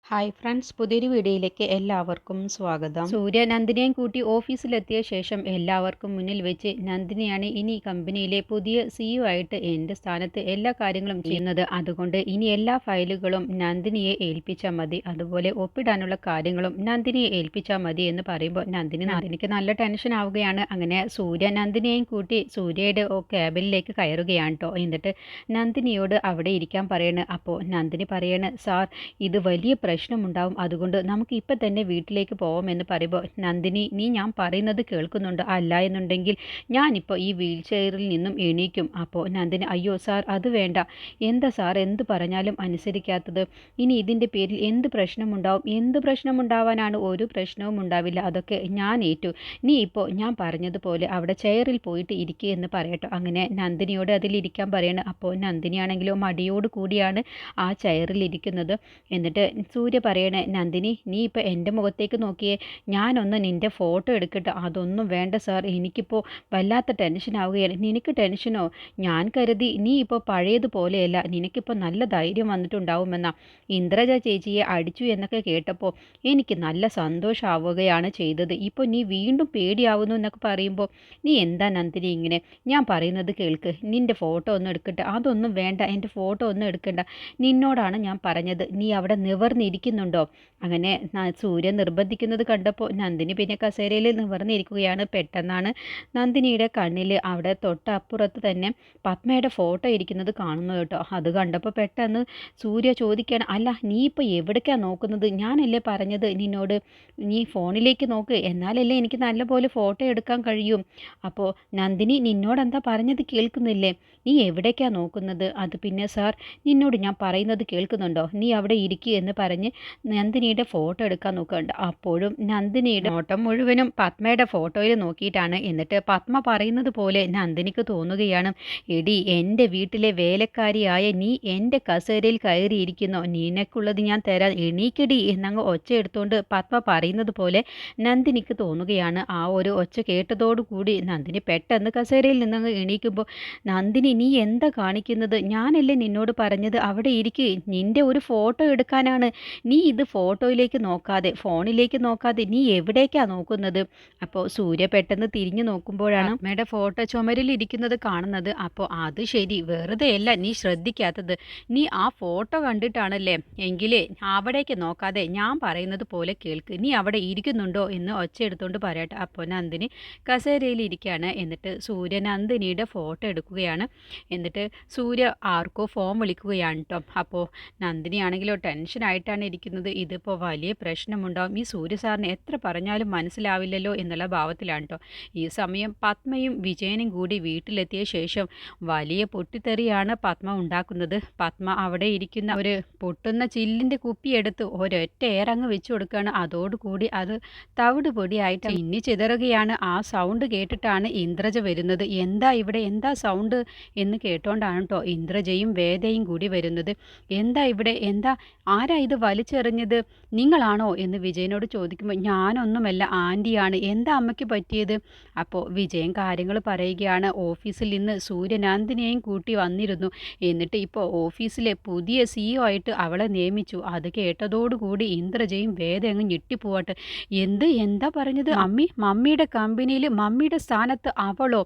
Hi friends, പുതിയൊരു വീഡിയോയിലേക്ക് എല്ലാവർക്കും സ്വാഗതം. സൂര്യ നന്ദിനിയെയും കൂട്ടി ഓഫീസിലെത്തിയ ശേഷം എല്ലാവർക്കും മുന്നിൽ വെച്ച് നന്ദിനിയാണ് ഇനി കമ്പനിയിലെ പുതിയ CEO ആയിട്ട് എൻ്റെ സ്ഥാനത്ത് എല്ലാ കാര്യങ്ങളും ചെയ്യുന്നത്. അതുകൊണ്ട് ഇനി എല്ലാ ഫയലുകളും നന്ദിനിയെ ഏൽപ്പിച്ചാൽ മതി, അതുപോലെ ഒപ്പിടാനുള്ള കാര്യങ്ങളും നന്ദിനിയെ ഏൽപ്പിച്ചാൽ മതി എന്ന് പറയുമ്പോൾ നന്ദിനിക്ക് നല്ല ടെൻഷൻ ആവുകയാണ്. അങ്ങനെ സൂര്യ നന്ദിനിയെയും കൂട്ടി സൂര്യയുടെ ക്യാബിനിലേക്ക് കയറുകയാണ് കേട്ടോ. എന്നിട്ട് നന്ദിനിയോട് അവിടെ ഇരിക്കാൻ പറയാണ്. അപ്പോൾ നന്ദിനി പറയാണ്, സാർ ഇത് വലിയ പ്രശ്നമുണ്ടാവും, അതുകൊണ്ട് നമുക്ക് ഇപ്പം തന്നെ വീട്ടിലേക്ക് പോവാമെന്ന് പറയുമ്പോൾ നന്ദിനി, നീ ഞാൻ പറയുന്നത് കേൾക്കുന്നുണ്ട്, അല്ല എന്നുണ്ടെങ്കിൽ ഞാനിപ്പോൾ ഈ വീൽ ചെയറിൽ നിന്നും എണീക്കും. അപ്പോൾ നന്ദിനി, അയ്യോ സാർ അത് വേണ്ട, എന്താ സാർ എന്ത് പറഞ്ഞാലും അനുസരിക്കാത്തത്, ഇനി ഇതിൻ്റെ പേരിൽ എന്ത് പ്രശ്നമുണ്ടാവും? എന്ത് പ്രശ്നമുണ്ടാവാനാണ്? ഒരു പ്രശ്നവും ഉണ്ടാവില്ല, അതൊക്കെ ഞാൻ ഏറ്റു, നീ ഇപ്പോൾ ഞാൻ പറഞ്ഞതുപോലെ അവിടെ ചെയറിൽ പോയിട്ട് ഇരിക്കുക എന്ന് പറയട്ടോ. അങ്ങനെ നന്ദിനിയോട് അതിലിരിക്കാൻ പറയണം. അപ്പോൾ നന്ദിനിയാണെങ്കിലോ മടിയോട് കൂടിയാണ് ആ ചെയറിൽ ഇരിക്കുന്നത്. എന്നിട്ട് സൂര്യ പറയണേ, നന്ദിനി നീ ഇപ്പോൾ എൻ്റെ മുഖത്തേക്ക് നോക്കിയേ, ഞാനൊന്ന് നിൻ്റെ ഫോട്ടോ എടുക്കട്ടെ. അതൊന്നും വേണ്ട സാർ, എനിക്കിപ്പോൾ വല്ലാത്ത ടെൻഷൻ ആവുകയാണ്. നിനക്ക് ടെൻഷനോ? ഞാൻ കരുതി നീ ഇപ്പോൾ പഴയതുപോലെയല്ല, നിനക്കിപ്പോൾ നല്ല ധൈര്യം വന്നിട്ടുണ്ടാവുമെന്നാ. ഇന്ദ്രജ ചേച്ചിയെ അടിച്ചു എന്നൊക്കെ കേട്ടപ്പോൾ എനിക്ക് നല്ല സന്തോഷമാവുകയാണ് ചെയ്തത്. ഇപ്പോൾ നീ വീണ്ടും പേടിയാവുന്നു എന്നൊക്കെ പറയുമ്പോൾ നീ എന്താ നന്ദിനി ഇങ്ങനെ? ഞാൻ പറയുന്നത് കേൾക്ക്, നിൻ്റെ ഫോട്ടോ ഒന്നും എടുക്കട്ടെ. അതൊന്നും വേണ്ട, എൻ്റെ ഫോട്ടോ ഒന്നും എടുക്കണ്ട, നിന്നോടാണ് ഞാൻ പറഞ്ഞത്. നീ അവിടെ നിവർന്നിരിക്കുന്നുണ്ടോ? അങ്ങനെ സൂര്യ നിർബന്ധിക്കുന്നത് കണ്ടപ്പോൾ നന്ദിനി പിന്നെ കസേരയിൽ നിവർന്നിരിക്കുകയാണ്. പെട്ടെന്നാണ് നന്ദിനിയുടെ കണ്ണിൽ അവിടെ തൊട്ടപ്പുറത്ത് തന്നെ പത്മയുടെ ഫോട്ടോ ഇരിക്കുന്നത് കാണുന്നത് കേട്ടോ. അത് കണ്ടപ്പോൾ പെട്ടെന്ന് സൂര്യ ചോദിക്കുകയാണ്, അല്ല നീ ഇപ്പോൾ എവിടേക്കാണ് നോക്കുന്നത്? ഞാനല്ലേ പറഞ്ഞത് നിന്നോട് നീ ഫോണിലേക്ക് നോക്ക്, എന്നാലല്ലേ എനിക്ക് നല്ലപോലെ ഫോട്ടോ എടുക്കാൻ കഴിയും. അപ്പോൾ നന്ദിനി നിന്നോടെന്താ പറഞ്ഞത് കേൾക്കുന്നില്ലേ? നീ എവിടേക്കാണ് നോക്കുന്നത്? അത് പിന്നെ സാർ, നിന്നോട് ഞാൻ പറയുന്നത് കേൾക്കുന്നുണ്ടോ? നീ അവിടെ ഇരിക്കുക എന്ന് പറഞ്ഞ് നന്ദിനിയുടെ ഫോട്ടോ എടുക്കാൻ നോക്കുന്നുണ്ട്. അപ്പോഴും നന്ദിനിയുടെ നോട്ടം മുഴുവനും പത്മയുടെ ഫോട്ടോയിൽ നോക്കിയിട്ടാണ്. എന്നിട്ട് പത്മ പറയുന്നത് പോലെ നന്ദിനിക്ക് തോന്നുകയാണ്, എടി എൻ്റെ വീട്ടിലെ വേലക്കാരിയായ നീ എൻ്റെ കസേരയിൽ കയറിയിരിക്കുന്നോ, നിനക്കുള്ളത് ഞാൻ തരാൻ, എണീക്കടി എന്നങ്ങ് ഒച്ച എടുത്തുകൊണ്ട് പത്മ പറയുന്നത് പോലെ നന്ദിനിക്ക് തോന്നുകയാണ്. ആ ഒരു ഒച്ച കേട്ടതോടുകൂടി നന്ദിനി പെട്ടെന്ന് കസേരയിൽ നിന്നങ്ങ് എണീക്കുമ്പോൾ, നന്ദിനി നീ എന്താ കാണിക്കുന്നത്? ഞാനല്ലേ നിന്നോട് പറഞ്ഞത് അവിടെ ഇരിക്ക്, നിൻ്റെ ഒരു ഫോട്ടോ എടുക്കാനാണ്. നീ ഇത് ഫോട്ടോയിലേക്ക് നോക്കാതെ ഫോണിലേക്ക് നോക്കാതെ നീ എവിടേക്കാണ് നോക്കുന്നത്? അപ്പോൾ സൂര്യ പെട്ടെന്ന് തിരിഞ്ഞു നോക്കുമ്പോഴാണ് അമ്മയുടെ ഫോട്ടോ ചുമരിൽ ഇരിക്കുന്നത് കാണുന്നത്. അപ്പോൾ അത് ശരി, വെറുതെയല്ല നീ ശ്രദ്ധിക്കാത്തത്, നീ ആ ഫോട്ടോ കണ്ടിട്ടാണല്ലേ? എങ്കിലേ അവിടേക്ക് നോക്കാതെ ഞാൻ പറയുന്നത് പോലെ കേൾക്ക്, നീ അവിടെ ഇരിക്കുന്നുണ്ടോ എന്ന് ഒച്ച എടുത്തുകൊണ്ട് പറയട്ടെ. അപ്പോൾ നന്ദിനി കസേരയിൽ ഇരിക്കുകയാണ്. എന്നിട്ട് സൂര്യ നന്ദിനിയുടെ ഫോട്ടോ എടുക്കുകയാണ്. എന്നിട്ട് സൂര്യ ആർക്കോ ഫോൺ വിളിക്കുകയാണ് കേട്ടോ. അപ്പോൾ നന്ദിനിയാണെങ്കിലോ ടെൻഷനായിട്ടാണ് ഇരിക്കുന്നത്. ഇതിപ്പോൾ വലിയ പ്രശ്നമുണ്ടാവും, ഈ സൂര്യ സാറിന് എത്ര പറഞ്ഞാലും മനസ്സിലാവില്ലല്ലോ എന്നുള്ള ഭാവത്തിലാണ് കേട്ടോ. ഈ സമയം പത്മയും വിജയനും കൂടി വീട്ടിലെത്തിയ ശേഷം വലിയ പൊട്ടിത്തെറിയാണ് പത്മ ഉണ്ടാക്കുന്നത്. പത്മ അവിടെ ഇരിക്കുന്ന ഒരു പൊട്ടുന്ന ചില്ലിൻ്റെ കുപ്പിയെടുത്ത് ഒരൊറ്റ ഏറങ്ങ് വെച്ച് കൊടുക്കുകയാണ്. അതോടുകൂടി അത് തവിട് പൊടിയായിട്ട് ഇന്നി ചിതറുകയാണ്. ആ സൗണ്ട് കേട്ടിട്ടാണ് ഇന്ദ്രജ വരുന്നത്. എന്താ ഇവിടെ, എന്താ സൗണ്ട് എന്ന് കേട്ടോണ്ടാണ് കേട്ടോ ഇന്ദ്രജയും വേദയും കൂടി വരുന്നത്. എന്താ ഇവിടെ, എന്താ, ആരാ ഇത് വലിച്ചെറിഞ്ഞത്? നിങ്ങളാണോ എന്ന് വിജയനോട് ചോദിക്കുമ്പോൾ, ഞാനൊന്നുമല്ല, ആൻറ്റിയാണ്. എന്താ അമ്മയ്ക്ക് പറ്റിയത്? അപ്പോൾ വിജയൻ കാര്യങ്ങൾ പറയുകയാണ്. ഓഫീസിൽ നിന്ന് സൂര്യ നന്ദിനിയെയും കൂട്ടി വന്നിരുന്നു, എന്നിട്ട് ഇപ്പോൾ ഓഫീസിലെ പുതിയ CEO ആയിട്ട് അവളെ നിയമിച്ചു. അത് കേട്ടതോടുകൂടി ഇന്ദ്രജയും വേദ അങ്ങ് ഞെട്ടിപ്പോവാട്ട്. എന്താ പറഞ്ഞത്? മമ്മിയുടെ കമ്പനിയിൽ മമ്മിയുടെ സ്ഥാനത്ത് അവളോ?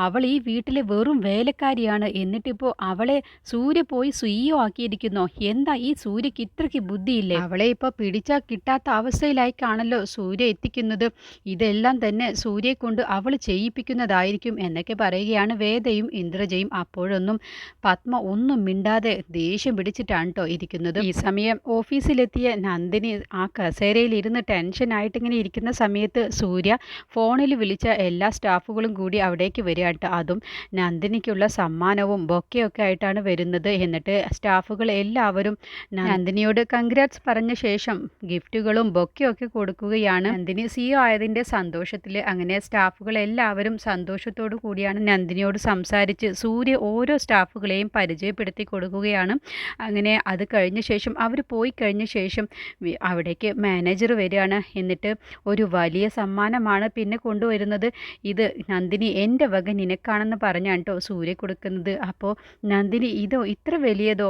അവൾ ഈ വീട്ടിലെ വെറും വേലക്കാരിയാണ്, എന്നിട്ടിപ്പോൾ അവളെ സൂര്യ പോയി CEO ആക്കിയിരിക്കുന്നോ? എന്താ ഈ സൂര്യക്ക് ഇത്രയ്ക്ക് ബുദ്ധിയില്ലേ? അവളെ ഇപ്പോൾ പിടിച്ചാൽ കിട്ടാത്ത അവസ്ഥയിലായിക്കാണല്ലോ സൂര്യ എത്തിക്കുന്നത്. ഇതെല്ലാം തന്നെ സൂര്യയെ കൊണ്ട് അവൾ ചെയ്യിപ്പിക്കുന്നതായിരിക്കും എന്നൊക്കെ പറയുകയാണ് വേദയും ഇന്ദ്രജയും. അപ്പോഴൊന്നും പത്മ ഒന്നും മിണ്ടാതെ ദേഷ്യം പിടിച്ചിട്ടാണ് കേട്ടോ ഇരിക്കുന്നത്. ഈ സമയം ഓഫീസിലെത്തിയ നന്ദിനി ആ കസേരയിൽ ഇരുന്ന് ടെൻഷനായിട്ടിങ്ങനെ ഇരിക്കുന്ന സമയത്ത് സൂര്യ ഫോണിൽ വിളിച്ച എല്ലാ സ്റ്റാഫുകളും കൂടി അവിടേക്ക് വരിക കേട്ടോ. അതും നന്ദിനിക്കുള്ള സമ്മാനവും ബൊക്കെയൊക്കെ ആയിട്ടാണ് വരുന്നത്. എന്നിട്ട് സ്റ്റാഫുകൾ എല്ലാവരും നന്ദിനിയോട് കൺഗ്രാറ്റ്സ് പറഞ്ഞ ശേഷം ഗിഫ്റ്റുകളും ബൊക്കെയൊക്കെ കൊടുക്കുകയാണ്. നന്ദിനി CEO ആയതിൻ്റെ സന്തോഷത്തിൽ അങ്ങനെ സ്റ്റാഫുകൾ എല്ലാവരും സന്തോഷത്തോടു കൂടിയാണ് നന്ദിനിയോട് സംസാരിച്ച് സൂര്യ ഓരോ സ്റ്റാഫുകളെയും പരിചയപ്പെടുത്തി കൊടുക്കുകയാണ്. അങ്ങനെ അത് കഴിഞ്ഞ ശേഷം അവർ പോയി കഴിഞ്ഞ ശേഷം അവിടേക്ക് മാനേജർ വരികയാണ്. എന്നിട്ട് ഒരു വലിയ സമ്മാനമാണ് പിന്നെ കൊണ്ടുവരുന്നത്. ഇത് നന്ദിനി എൻ്റെ വക നിനക്കാണെന്ന് പറഞ്ഞാണ് കേട്ടോ സൂര്യ കൊടുക്കുന്നത്. അപ്പോൾ നന്ദിനി, ഇതോ ഇത്ര വലിയതോ?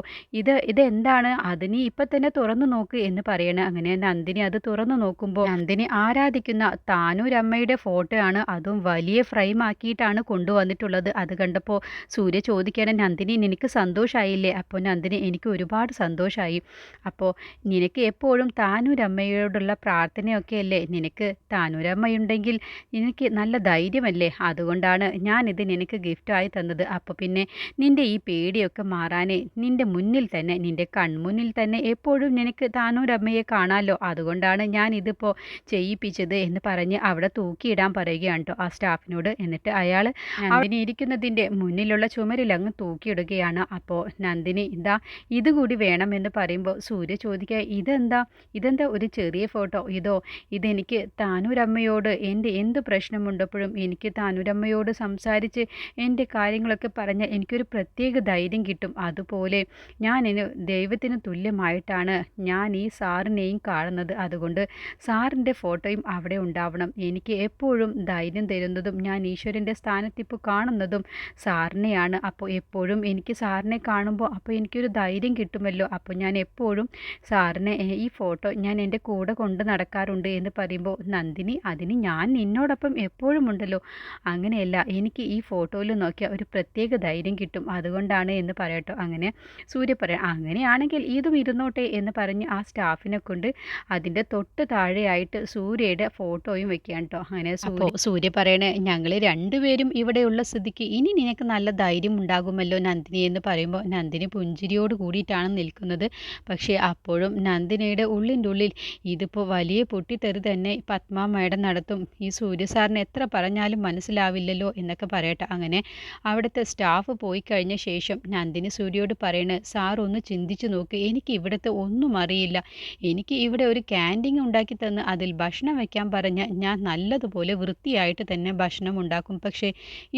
ഇതെന്താണ്? അത് നീ ഇപ്പം തന്നെ തുറന്നു തുറന്നു നോക്ക് എന്ന് പറയണ. അങ്ങനെ നന്ദിനി അത് തുറന്നു നോക്കുമ്പോൾ നന്ദിനി ആരാധിക്കുന്ന താനൂരമ്മയുടെ ഫോട്ടോ ആണ്, അതും വലിയ ഫ്രെയിം ആക്കിയിട്ടാണ് കൊണ്ടുവന്നിട്ടുള്ളത്. അത് കണ്ടപ്പോൾ സൂര്യ ചോദിക്കുകയാണ്, നന്ദിനി നിനക്ക് സന്തോഷമായില്ലേ? അപ്പോൾ നന്ദിനി എനിക്ക് ഒരുപാട് സന്തോഷമായി. അപ്പോൾ നിനക്ക് എപ്പോഴും താനൂരമ്മയോടുള്ള പ്രാർത്ഥനയൊക്കെ അല്ലേ? നിനക്ക് താനൂരമ്മയുണ്ടെങ്കിൽ നിനക്ക് നല്ല ധൈര്യമല്ലേ? അതുകൊണ്ടാണ് ഞാനിത് നിനക്ക് ഗിഫ്റ്റായി തന്നത്. അപ്പോൾ പിന്നെ നിൻ്റെ ഈ പേടിയൊക്കെ മാറാനേ നിൻ്റെ മുന്നിൽ തന്നെ, നിൻ്റെ കൺമുന്നിൽ തന്നെ എപ്പോഴും നിനക്ക് താനൂരമ്മയെ കാണാമല്ലോ, അതുകൊണ്ടാണ് ഞാൻ ഇതിപ്പോൾ ചെയ്യിപ്പിച്ചത് എന്ന് പറഞ്ഞ് അവിടെ തൂക്കിയിടാൻ പറയുകയാണ് കേട്ടോ ആ സ്റ്റാഫിനോട്. എന്നിട്ട് അയാൾ നന്ദിനി ഇരിക്കുന്നതിൻ്റെ മുന്നിലുള്ള ചുമരിൽ അങ്ങ് തൂക്കിയിടുകയാണ്. അപ്പോൾ നന്ദിനി ഇതാ ഇതുകൂടി വേണമെന്ന് പറയുമ്പോൾ സൂര്യ ചോദിക്കുക, ഇതെന്താ ഒരു ചെറിയ ഫോട്ടോ? ഇതെനിക്ക് താനൂരമ്മയോട് എൻ്റെ എന്ത് പ്രശ്നമുണ്ടപ്പോഴും എനിക്ക് താനൂരമ്മയോട് സംസാരിച്ച് എൻ്റെ കാര്യങ്ങളൊക്കെ പറഞ്ഞാൽ എനിക്കൊരു പ്രത്യേക ധൈര്യം കിട്ടും. അതുപോലെ ദൈവത്തിന് തുല്യമായിട്ടാണ് ഞാൻ ഈ സാറിനെയും കാണുന്നത്. അതുകൊണ്ട് സാറിൻ്റെ ഫോട്ടോയും അവിടെ ഉണ്ടാവണം. എനിക്ക് എപ്പോഴും ധൈര്യം തരുന്നതും ഞാൻ ഈശ്വരൻ്റെ സ്ഥാനത്തിപ്പോൾ കാണുന്നതും സാറിനെയാണ്. അപ്പോൾ എപ്പോഴും എനിക്ക് സാറിനെ കാണുമ്പോൾ അപ്പോൾ എനിക്കൊരു ധൈര്യം കിട്ടുമല്ലോ. അപ്പോൾ ഞാൻ എപ്പോഴും സാറിനെ ഈ ഫോട്ടോ ഞാൻ എൻ്റെ കൂടെ കൊണ്ട് നടക്കാറുണ്ട് എന്ന് പറയുമ്പോൾ നന്ദിനി, അതിന് ഞാൻ നിന്നോടൊപ്പം എപ്പോഴും ഉണ്ടല്ലോ. അങ്ങനെയല്ല, എനിക്ക് ഈ ഫോട്ടോയിൽ നോക്കിയാൽ ഒരു പ്രത്യേക ധൈര്യം കിട്ടും, അതുകൊണ്ടാണ് എന്ന് പറയട്ടോ. അങ്ങനെ സൂര്യ പറയാം, അങ്ങനെയാണെങ്കിൽ ഇതും ഇരുന്നോട്ടെ എന്ന് പറഞ്ഞ് ആ സ്റ്റാഫിനെ കൊണ്ട് അതിൻ്റെ തൊട്ട് താഴെയായിട്ട് സൂര്യയുടെ ഫോട്ടോയും വെക്കുകയാണ് കേട്ടോ. അങ്ങനെ സൂര്യ പറയണേ, ഞങ്ങൾ രണ്ടുപേരും ഇവിടെയുള്ള സ്ഥിതിക്ക് ഇനി നിനക്ക് നല്ല ധൈര്യം ഉണ്ടാകുമല്ലോ നന്ദിനി എന്ന് പറയുമ്പോൾ നന്ദിനി പുഞ്ചിരിയോട് കൂടിയിട്ടാണ് നിൽക്കുന്നത്. പക്ഷേ അപ്പോഴും നന്ദിനിയുടെ ഉള്ളിൻ്റെ ഉള്ളിൽ ഇതിപ്പോൾ വലിയ പൊട്ടിത്തെറി തന്നെ പത്മ മേഡം നടത്തും, ഈ സൂര്യ സാറിന് എത്ര പറഞ്ഞാലും മനസ്സിലാവില്ലല്ലോ എന്നൊക്കെ പറയട്ടെ. അങ്ങനെ അവിടുത്തെ സ്റ്റാഫ് പോയി കഴിഞ്ഞ ശേഷം നന്ദിനി സൂര്യയോട് പറയണ, സാർ ഒന്ന് ചിന്തിച്ച് നോക്ക്, എനിക്ക് ഇവിടുത്തെ ഒന്നും അറിയില്ല. എനിക്ക് ഇവിടെ ഒരു ക്യാൻറ്റീൻ ഉണ്ടാക്കി തന്ന് അതിൽ ഭക്ഷണം വയ്ക്കാൻ പറഞ്ഞാൽ ഞാൻ നല്ലതുപോലെ വൃത്തിയായിട്ട് തന്നെ ഭക്ഷണം ഉണ്ടാക്കും. പക്ഷേ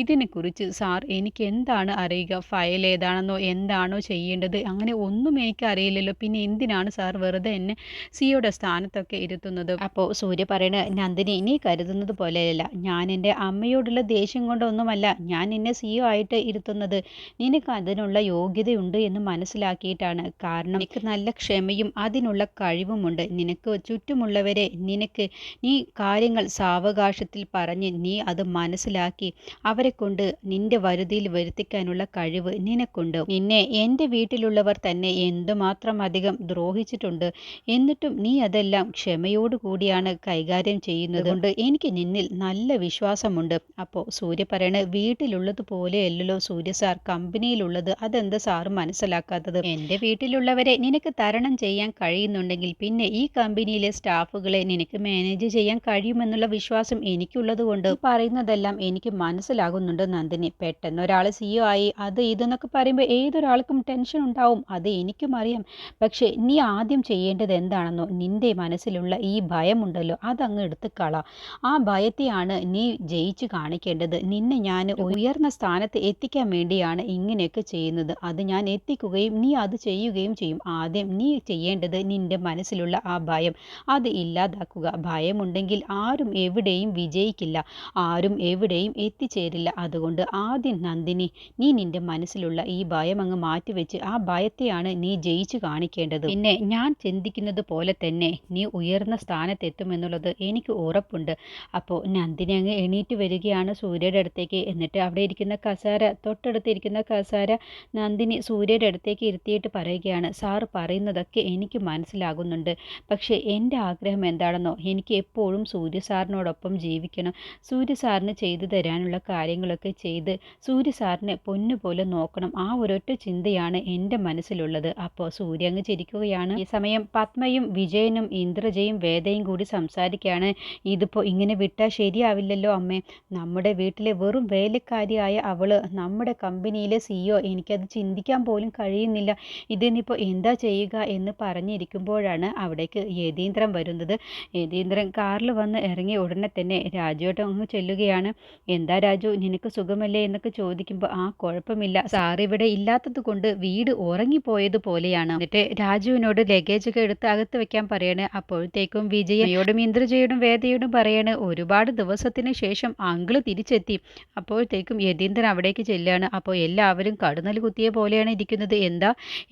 ഇതിനെക്കുറിച്ച് സാർ എനിക്ക് എന്താണ് അറിയുക? ഫയൽ ഏതാണെന്നോ എന്താണോ ചെയ്യേണ്ടത് അങ്ങനെ ഒന്നും എനിക്ക് അറിയില്ലല്ലോ. പിന്നെ എന്തിനാണ് സാർ വെറുതെ എന്നെ സിയുടെ സ്ഥാനത്തൊക്കെ ഇരുത്തുന്നത്? അപ്പോൾ സൂര്യ പറയണ, നന്ദിനി നീ കരുതുന്നത് പോലെയല്ല, ഞാൻ എൻ്റെ അമ്മയോടുള്ള ദേഷ്യം കൊണ്ടൊന്നുമല്ല ഞാൻ നിന്നെ സിഒ ആയിട്ട് ഇരുത്തുന്നത്. നിനക്ക് അതിനുള്ള യോഗ്യതയുണ്ട് എന്ന് മനസ്സിലാക്കിയിട്ടാണ്. കാരണം നിനക്ക് നല്ല ക്ഷമയും അതിനുള്ള കഴിവുമുണ്ട്. നിനക്ക് ചുറ്റുമുള്ളവരെ നീ കാര്യങ്ങൾ സാവകാശത്തിൽ പറഞ്ഞ് നീ അത് മനസ്സിലാക്കി അവരെ കൊണ്ട് നിന്റെ വരുതിയിൽ വരുത്തിക്കാനുള്ള കഴിവ് നിനക്കുണ്ട്. നിന്നെ എൻ്റെ വീട്ടിലുള്ളവർ തന്നെ എന്തുമാത്രം അധികം ദ്രോഹിച്ചിട്ടുണ്ട്, എന്നിട്ടും നീ അതെല്ലാം ക്ഷമയോട് കൂടിയാണ് കൈകാര്യം ചെയ്യുന്നത് കൊണ്ട് എനിക്ക് നിന്നിൽ നല്ല വിശ്വാസമുണ്ട്. അപ്പോൾ സൂര്യ പറയണ, വീട്ടിലുള്ളത് പോലെയല്ലല്ലോ സൂര്യ സാർ കമ്പനിയിലുള്ളത്, അതെന്താ സാറ് മനസ്സിലാക്കാത്തത്? എൻ്റെ വീട്ടിലുള്ളവരെ നിനക്ക് തരണം ചെയ്യാൻ കഴിയുന്നുണ്ടെങ്കിൽ പിന്നെ ഈ കമ്പനിയിലെ സ്റ്റാഫുകളെ നിനക്ക് മാനേജ് ചെയ്യാൻ കഴിയുമെന്നുള്ള വിശ്വാസം എനിക്കുള്ളത് കൊണ്ട് പറയുന്നതെല്ലാം എനിക്ക് മനസ്സിലാകുന്നുണ്ട് നന്ദിനി. പെട്ടെന്ന് ഒരാൾ സിഇഒ ആയി അത് ഇതെന്നൊക്കെ പറയുമ്പോൾ ഏതൊരാൾക്കും ടെൻഷൻ ഉണ്ടാവും, അത് എനിക്കും അറിയാം. പക്ഷേ നീ ആദ്യം ചെയ്യേണ്ടത് എന്താണെന്നോ, നിൻ്റെ മനസ്സിലുള്ള ഈ ഭയമുണ്ടല്ലോ അതങ്ങ് എടുത്ത് കള. ആ ഭയത്തെയാണ് നീ ജയിച്ച് കാണിക്കേണ്ടത്. നിന്നെ ഞാൻ ഉയർന്ന സ്ഥാനത്ത് എത്തിക്കാൻ വേണ്ടിയാണ് ഇങ്ങനെയൊക്കെ ചെയ്യുന്നത്. അത് ഞാൻ എത്തിക്കുകയും നീ അത് ചെയ്യുകയും ചെയ്യും. ആദ്യം നീ ചെയ്യേണ്ടത് നിൻ്റെ മനസ്സിലുള്ള ആ ഭയം അത് ഇല്ലാതാക്കുക. ഭയമുണ്ടെങ്കിൽ ആരും എവിടെയും വിജയിക്കില്ല, ആരും എവിടെയും എത്തിച്ചേരില്ല. അതുകൊണ്ട് ആദ്യം നന്ദിനി, നീ നിൻ്റെ മനസ്സിലുള്ള ഈ ഭയം അങ്ങ് മാറ്റിവെച്ച് ആ ഭയത്തെയാണ് നീ ജയിച്ചു കാണിക്കേണ്ടത്. പിന്നെ ഞാൻ ചിന്തിക്കുന്നത് പോലെ തന്നെ നീ ഉയർന്ന സ്ഥാനത്തെത്തുമെന്നുള്ളത് എനിക്ക് ഉറപ്പുണ്ട്. അപ്പോൾ നന്ദിനി അങ്ങ് എണീറ്റ് വരികയാണ് സൂര്യയുടെ അടുത്തേക്ക്. എന്നിട്ട് അവിടെ ഇരിക്കുന്ന കസാര, തൊട്ടടുത്തിരിക്കുന്ന കസാര നന്ദിനി സൂര്യയുടെ അടുത്തേക്ക് ഇരുത്തിയിട്ട് പറയുകയാണ്, സാറ് പറയുന്നതൊക്കെ എനിക്ക് മനസ്സിലാകുന്നുണ്ട്. പക്ഷേ എൻ്റെ ആഗ്രഹം എന്താണെന്നോ, എനിക്ക് എപ്പോഴും സൂര്യ സാറിനോടൊപ്പം ജീവിക്കണം. സൂര്യ സാറിന് ചെയ്തു തരാനുള്ള കാര്യങ്ങളൊക്കെ ചെയ്ത് സൂര്യ സാറിനെ പൊന്നുപോലെ നോക്കണം. ആ ഒരൊറ്റ ചിന്തയാണ് എൻ്റെ മനസ്സിലുള്ളത്. അപ്പോൾ സൂര്യ അങ്ങ് ചിരിക്കുകയാണ്. ഈ സമയം പത്മയും വിജയനും ഇന്ദ്രജയും വേദയും കൂടി സംസാരിക്കുകയാണ്. ഇതിപ്പോൾ ഇങ്ങനെ വിട്ടാൽ ശരിയാവില്ലല്ലോ അമ്മേ, നമ്മുടെ വീട്ടിലെ വെറും വേലക്കാരിയായ അവള് നമ്മുടെ കമ്പനിയിലെ സിഇഒ, എനിക്കത് ചിന്തിക്കാൻ പോലും കഴിയുന്നില്ല. ഇതിനിപ്പോൾ എന്താ ചെയ്യുക എന്ന് പറഞ്ഞിരിക്കുമ്പോഴാണ് അവിടേക്ക് യതീന്ദ്രൻ വരുന്നത്. യതീന്ദ്രൻ കാറിൽ വന്ന് ഇറങ്ങിയ ഉടനെ തന്നെ രാജുവേട്ടൻ അങ്ങ് ചെല്ലുകയാണ്. എന്താ രാജു, നിനക്ക് സുഖമല്ലേ എന്നൊക്കെ ചോദിക്കുമ്പോൾ, ആ കുഴപ്പമില്ല സാർ ഇവിടെ ഇല്ലാത്തത് കൊണ്ട് വീട് ഉറങ്ങിപ്പോയതുപോലെയാണ്. എന്നിട്ട് രാജുവിനോട് ലഗേജൊക്കെ എടുത്ത് അകത്ത് വെക്കാൻ പറയണേ. അപ്പോഴത്തേക്കും വിജയയോടും ഇന്ദ്രജയോടും വേദയോടും പറയണേ, ഒരുപാട് ദിവസത്തിന് ശേഷം അങ്കിള് തിരിച്ചെത്തി. അപ്പോഴത്തേക്കും യതീന്ദ്രൻ അവിടേക്ക് ചെല്ലുകയാണ്. അപ്പോൾ എല്ലാവരും കടുന്നൽ കുത്തിയ പോലെയാണ് ഇരിക്കുന്നത്.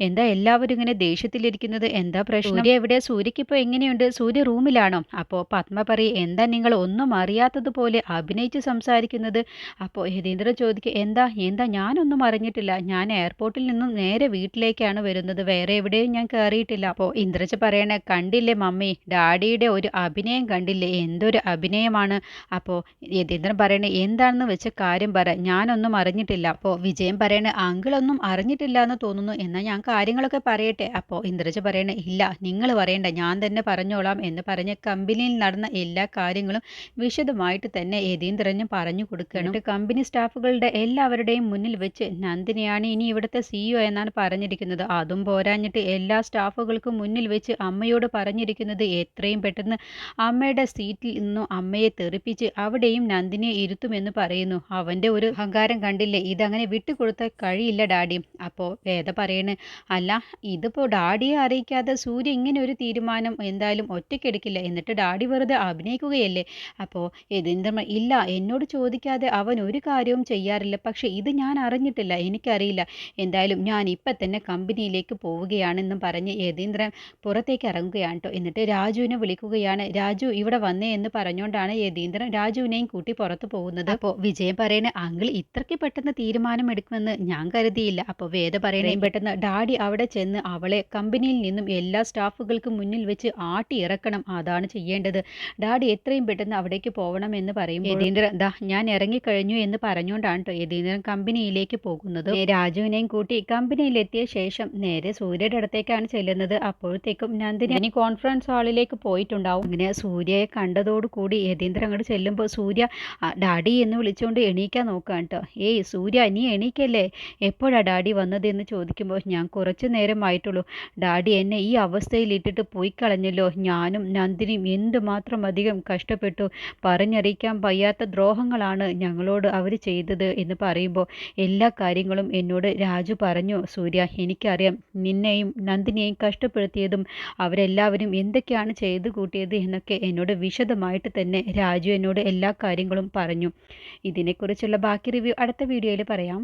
എന്താ എല്ലാവരും ഇങ്ങനെ ദേഷ്യത്തിലിരിക്കുന്നത്? സംസാരിക്കുന്നത്? എന്താ പ്രശ്നം? സൂര്യ എവിടെ? സൂര്യക്ക് ഇപ്പോൾ എങ്ങനെയുണ്ട്? സൂര്യ റൂമിലാണോ? അപ്പോൾ പത്മ പറയും, എന്താ നിങ്ങൾ ഒന്നും അറിയാത്തതുപോലെ അഭിനയിച്ച് സംസാരിക്കുന്നത്? അപ്പോൾ യതീന്ദ്രൻ ചോദിക്കുക, എന്താ എന്താ ഞാനൊന്നും അറിഞ്ഞിട്ടില്ല. ഞാൻ എയർപോർട്ടിൽ നിന്നും നേരെ വീട്ടിലേക്കാണ് വരുന്നത്. വേറെ എവിടെയും ഞാൻ കയറിയിട്ടില്ല. അപ്പോൾ ഇന്ദ്രജ പറയണേ, കണ്ടില്ലേ മമ്മി, ഡാഡിയുടെ ഒരു അഭിനയം കണ്ടില്ലേ? എന്തൊരു അഭിനയമാണ്. അപ്പോൾ യതീന്ദ്രൻ പറയണേ, എന്താണെന്ന് വെച്ച കാര്യം പറ, ഞാനൊന്നും അറിഞ്ഞിട്ടില്ല. അപ്പോൾ വിജയൻ പറയണേ, അങ്കിളൊന്നും അറിഞ്ഞിട്ടില്ല എന്ന് തോന്നുന്നു, എന്നാൽ ഞാൻ കാര്യങ്ങളൊക്കെ പറയട്ടെ. അപ്പോൾ ഇന്ദ്രജ പറയണേ, ഇല്ല നിങ്ങൾ പറയണ്ട, ഞാൻ തന്നെ പറഞ്ഞോളാം എന്ന് പറഞ്ഞ് കമ്പനിയിൽ നടന്ന എല്ലാ കാര്യങ്ങളും വിശദമായിട്ട് തന്നെ യതീന്ദ്രനും പറഞ്ഞു കൊടുക്കണം. കമ്പനി സ്റ്റാഫുകളുടെ എല്ലാവരുടെയും മുന്നിൽ വെച്ച് നന്ദിനിയാണ് ഇനി ഇവിടുത്തെ CEO എന്നാണ് പറഞ്ഞിരിക്കുന്നത്. അതും പോരാഞ്ഞിട്ട് എല്ലാ സ്റ്റാഫുകൾക്കും മുന്നിൽ വെച്ച് അമ്മയോട് പറഞ്ഞിരിക്കുന്നത് എത്രയും പെട്ടെന്ന് അമ്മയുടെ സീറ്റിൽ നിന്നും അമ്മയെ തെറിപ്പിച്ച് അവിടെയും നന്ദിനിയെ ഇരുത്തുമെന്ന് പറയുന്നു. അവൻ്റെ ഒരു അഹങ്കാരം കണ്ടില്ലേ, ഇതങ്ങനെ വിട്ടുകൊടുത്താൽ കഴിയില്ല ഡാഡി. അപ്പോൾ വേദ പറയണ്, അല്ല ഇതിപ്പോൾ ഡാഡിയെ അറിയിക്കാതെ സൂര്യ ഇങ്ങനെ ഒരു തീരുമാനം എന്തായാലും ഒറ്റയ്ക്കെടുക്കില്ല, എന്നിട്ട് ഡാഡി വെറുതെ അഭിനയിക്കുകയല്ലേ. അപ്പോൾ യതീന്ദ്രൻ, ഇല്ല എന്നോട് ചോദിക്കാതെ അവൻ ഒരു കാര്യവും ചെയ്യാറില്ല, പക്ഷേ ഇത് ഞാൻ അറിഞ്ഞിട്ടില്ല, എനിക്കറിയില്ല. എന്തായാലും ഞാൻ ഇപ്പം തന്നെ കമ്പനിയിലേക്ക് പോവുകയാണെന്നും പറഞ്ഞ് യതീന്ദ്രൻ പുറത്തേക്ക് ഇറങ്ങുകയാണ് കേട്ടോ. എന്നിട്ട് രാജുവിനെ വിളിക്കുകയാണ്. രാജു ഇവിടെ വന്നേ എന്ന് പറഞ്ഞുകൊണ്ടാണ് യതീന്ദ്രൻ രാജുവിനെയും കൂട്ടി പുറത്ത് പോകുന്നത്. അപ്പോൾ വിജയൻ പറയണ, അങ്കിൾ ഇത്രയ്ക്ക് പെട്ടെന്ന് തീരുമാനം എടുക്കുമെന്ന് ഞാൻ കരുതിയില്ല. അപ്പോൾ വേദ പറയണേ, പെട്ടെന്ന് ഡാഡി അവിടെ ചെന്ന് അവളെ കമ്പനിയിൽ നിന്നും എല്ലാ സ്റ്റാഫുകൾക്കും മുന്നിൽ വെച്ച് ആട്ടി ഇറക്കണം, അതാണ് ചെയ്യേണ്ടത്. ഡാഡി എത്രയും പെട്ടെന്ന് അവിടേക്ക് പോകണം എന്ന് പറയും. യതീന്ദ്രൻ, ദാ ഞാൻ ഇറങ്ങിക്കഴിഞ്ഞു എന്ന് പറഞ്ഞുകൊണ്ടാണ് കേട്ടോ യതീന്ദ്രൻ കമ്പനിയിലേക്ക് പോകുന്നത്. രാജുവിനെയും കൂട്ടി കമ്പനിയിലെത്തിയ ശേഷം നേരെ സൂര്യയുടെ അടുത്തേക്കാണ് ചെല്ലുന്നത്. അപ്പോഴത്തേക്കും നന്ദിനി കോൺഫറൻസ് ഹാളിലേക്ക് പോയിട്ടുണ്ടാവും. അങ്ങനെ സൂര്യയെ കണ്ടതോടുകൂടി യതീന്ദ്രൻ അങ്ങോട്ട് ചെല്ലുമ്പോൾ സൂര്യ ഡാഡി എന്ന് വിളിച്ചുകൊണ്ട് എണീക്കാൻ നോക്കുകയാണ് കേട്ടോ. ഏയ് സൂര്യ, നീ എണീക്കല്ലേ, എപ്പോഴാണ് ഡാഡി വന്നത് എന്ന് ചോദിക്കുമ്പോൾ, ഞാൻ കുറച്ച് നേരമായിട്ടുള്ളൂ. ഡാഡി എന്നെ ഈ അവസ്ഥയിൽ ഇട്ടിട്ട് പോയി കളഞ്ഞല്ലോ. ഞാനും നന്ദിനിയും എന്തുമാത്രം അധികം കഷ്ടപ്പെട്ടു. പറഞ്ഞറിയിക്കാൻ വയ്യാത്ത ദ്രോഹങ്ങളാണ് ഞങ്ങളോട് അവർ ചെയ്തത് എന്ന് പറയുമ്പോൾ, എല്ലാ കാര്യങ്ങളും എന്നോട് രാജു പറഞ്ഞു സൂര്യ. എനിക്കറിയാം നിന്നെയും നന്ദിനിയെയും കഷ്ടപ്പെടുത്തിയതും അവരെല്ലാവരും എന്തൊക്കെയാണ് ചെയ്തു കൂട്ടിയത് എന്നൊക്കെ എന്നോട് വിശദമായിട്ട് തന്നെ രാജു എന്നോട് എല്ലാ കാര്യങ്ങളും പറഞ്ഞു. ഇതിനെക്കുറിച്ചുള്ള ബാക്കി റിവ്യൂ അടുത്ത വീഡിയോയിൽ പറയാം.